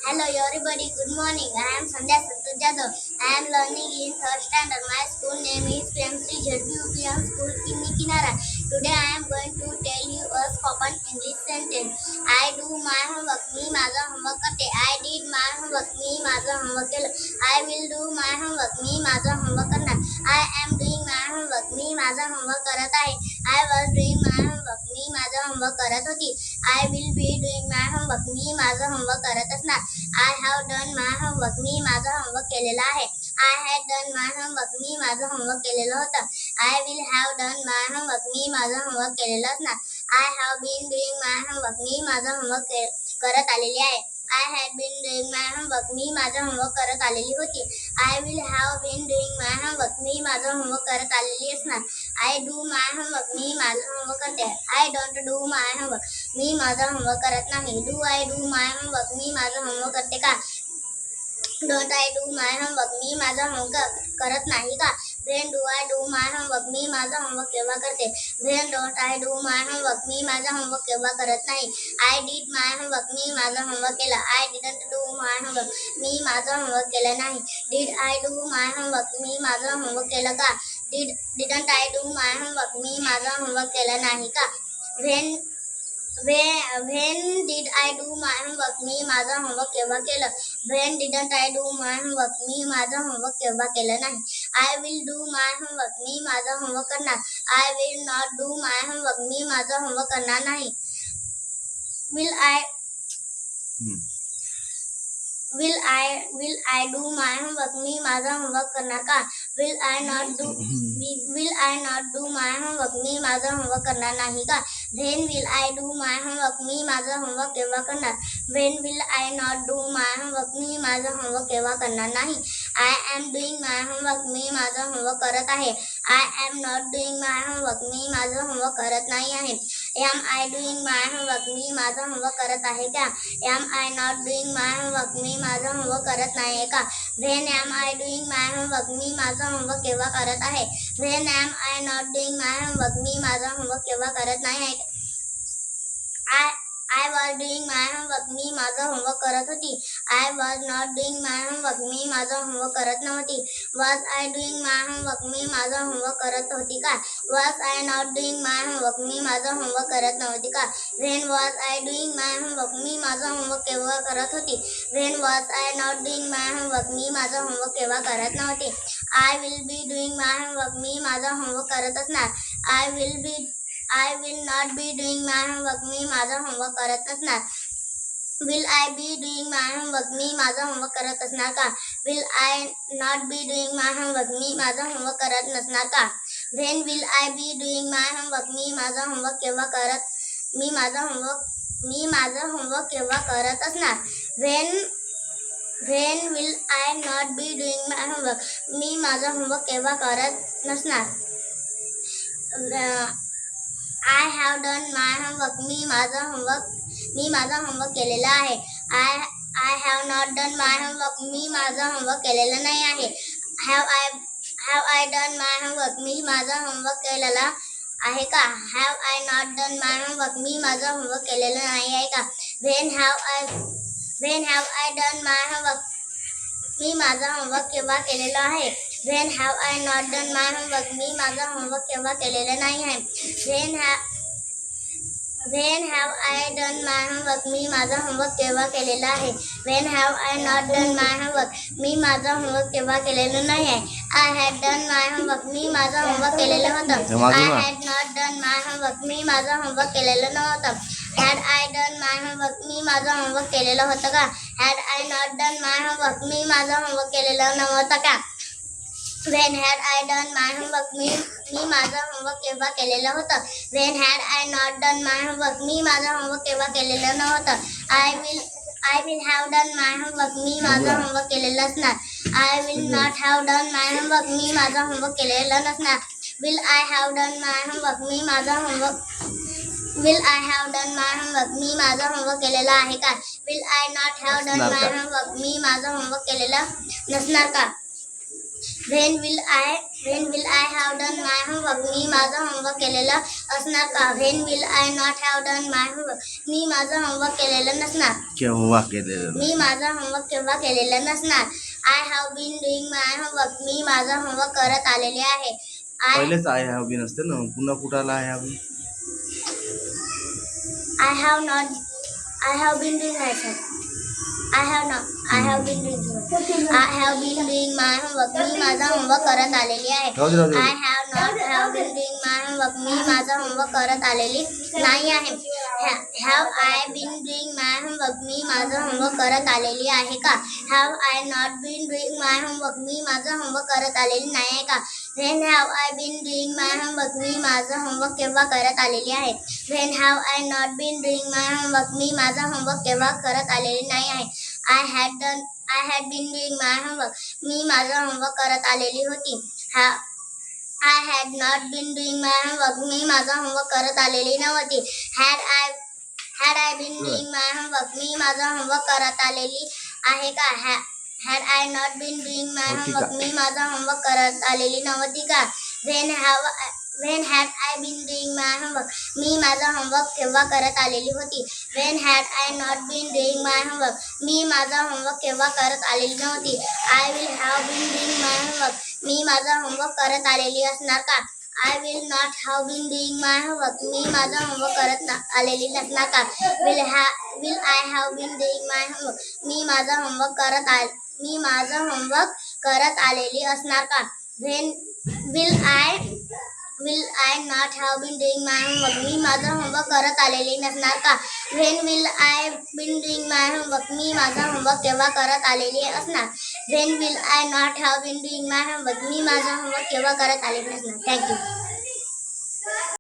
Hello everybody, good morning. I am Sandhya Santosh Jadhav. I am learning in third standard. My school name is Premsri ZPUPM School Kimi Kinara. Today I am going to tell you a spoken English sentence. I do my homework. मी माझा homework करते. I did my homework. मी माझा homework केलं. I will do my homework. मी माझा homework करणार. I am doing my homework. मी माझा homework करत आहे. I was doing my homework. मी माझा homework करत होती. I will be doing my homework. मी माझा homework करत असणार. I have done my homework. मी माझा homework केलेला आहे. I had done my homework. मी माझं homework केलेलं होतं. I will have done my homework. मी माझं homework केलेलं असणार. I have been doing my homework. मी माझं homework करत आलेली आहे. I had been doing my homework. मी माझं homework करत आलेली होती. I will have been doing my homework. मी माझं homework करत आलेली असणार. I do my homework. मी माझं homework करते. I don't do my homework. मी माझं homework करत नाही. Do I do my homework? मी माझं homework करते का? Don't I do my homework? मी माझं homework करत नाही का? When do I do my homework? मी माझं homework केव्हा करते? When don't I do my homework? मी माझं homework केव्हा करत नाही. I did my homework. मी माझं homework केलं. I didn't do my homework. मी माझं homework केलं नाही. Did I do my homework? मी माझं homework केलं का? Didn't I do my homework? मी माझं homework केलं नाही का? When did I do my homework? मी माझं homework केव्हा केलं? When didn't I do my homework? मी माझं homework केव्हा केलं नाही. I will do my homework. मी माझं homework करणार. I will not do my homework. मी माझं homework करणार नाही. Will I do my homework? मी माझा homework करणार का? Will I not do my homework? मी माझा homework करणार नाही का? When will I do my homework? मी माझा homework केव्हा करणार. When will I not do my homework? मी माझा homework केव्हा करणार नाही. I am doing my homework. मी माझा homework करत आहे. I am not doing my homework. मी माझा homework करत नाही आहे. Am I doing my homework? मी माझा homework करत आहे का? Am I not doing my homework? मी माझा homework करत नाही आहे का? When am I doing my homework? मी माझा homework केव्हा करत आहे. When am I not doing my homework? मी माझा homework केव्हा करत नाही आहे. I was doing my homework. मी माझं homework करत होती. I was not doing my homework. मी माझं homework करत नव्हती. Was I doing my homework? मी माझं homework करत होती का? Was I not doing my homework? मी माझं homework करत नव्हती का? When was I doing my homework? मी माझं homework केव्हा करत होती. When was I not doing my homework? मी माझं homework केव्हा करत नव्हती. I will be doing my homework. मी माझं homework करत असणार. I will not be doing my homework. मी माझं homework करत नसणार. Will I be doing my homework? मी माझं homework करत असणार का? Will I not be doing my homework? मी माझं homework करत नसणार का? When will I be doing my homework? मी माझं homework केव्हा करत मी माझं homework केव्हा करत असणार. When will I not be doing my homework? मी माझं homework केव्हा करत नसणार. I have done my homework. मी माझं homework केलेलं आहे. I have not done my homework. मी माझं homework केलेलं नाही आहे. Have I done my homework? मी माझं homework केलेलं आहे का? Have I not done my homework? मी माझं homework केलेलं नाही आहे का? When have I done my homework? मी माझं homework केव्हा केलेलं आहे. When have I not done my homework? मी माझं homework केव्हा केलेलं नाही आहे. When have I done my homework? मी माझं homework केव्हा केलेलं आहे. When have I not done my homework? मी माझं homework केव्हा केलेलं नाही आहे. I had done my homework. मी माझं homework केलेलं होतं. I had not done my homework. मी माझं homework केलेलं नव्हतं. Had I done my homework? मी माझं homework केलेलं होतं का? Had I not done my homework? मी माझं homework केलेलं नव्हतं का? When had I done my homework? मी माझं homework केव्हा केलेलं होतं. When had I not done my homework? मी माझं homework केव्हा केलेलं नव्हतं. I will have done my homework. मी माझं homework केलेलं असणार. I will not have done my homework. मी माझं homework केलेलं नसणार. Will I have done my homework? Will I have done my homework? मी माझं homework केलेलं आहे का? Will I not have done my homework? मी माझं homework केलेलं नसणार का? When will I When will I have done my homework? मी माझा homework केलेला असणार का? When will I not have done my homework? मी माझा होमवर्क केलेलं नसणार. केव्हा केलेलं? मी माझा होमवर्क केव्हा केलेलं नसणार. I have been doing my homework. मी माझा होमवर्क करत आलेले आहे. पहिलेच आय हॅव बीन असते ना, पुन्हा कुठाला I have been? I have not. I have been doing myself. I have not. I have been doing. I have been doing my homework. मी माझा होमवर्क करत आलेली आहे. I have not have been doing my homework. मी माझा homework करत आलेली नाही आहे. Have I been doing my homework? मी माझा होमवर्क करत आलेली आहे का? Have I not been doing my homework? मी माझा होमवर्क करत आलेली नाही आहे का? When have I been doing my homework? मी माझा होमवर्क केव्हा करत आलेली आहे. When have I not been doing my homework? मी माझा होमवर्क केव्हा करत आलेली नाही आहे. I had been doing my homework. मी माझा होमवर्क करत आलेली होती. I had not been doing my homework. मी माझा होमवर्क करत आलेली नव्हती. Had I been doing my homework? मी माझा होमवर्क करत आलेली आहे का? Had I not been doing my homework? मी माझा होमवर्क करत आलेली नव्हती का? When had I been doing my homework? मी माझा होमवर्क केव्हा करत आलेली होती. When had I not been doing my homework? मी माझा होमवर्क केव्हा करत आलेली नव्हती. I will have been doing my homework. मी माझा होमवर्क करत आलेली असणार का? I will not have been doing my homework. मी माझा होमवर्क करत आलेली नसणार का? Will I have been doing my homework? मी माझा होमवर्क करत आलेली असणार का? Will I not have been doing my homework? मी माझा होमवर्क करत आलेली नसणार का? When will I been doing my homework? मी माझा होमवर्क केव्हा करत आलेली असणार. When will I not have been doing my homework? मी माझा होमवर्क केव्हा करत आलेली नसणार. थँक्यू.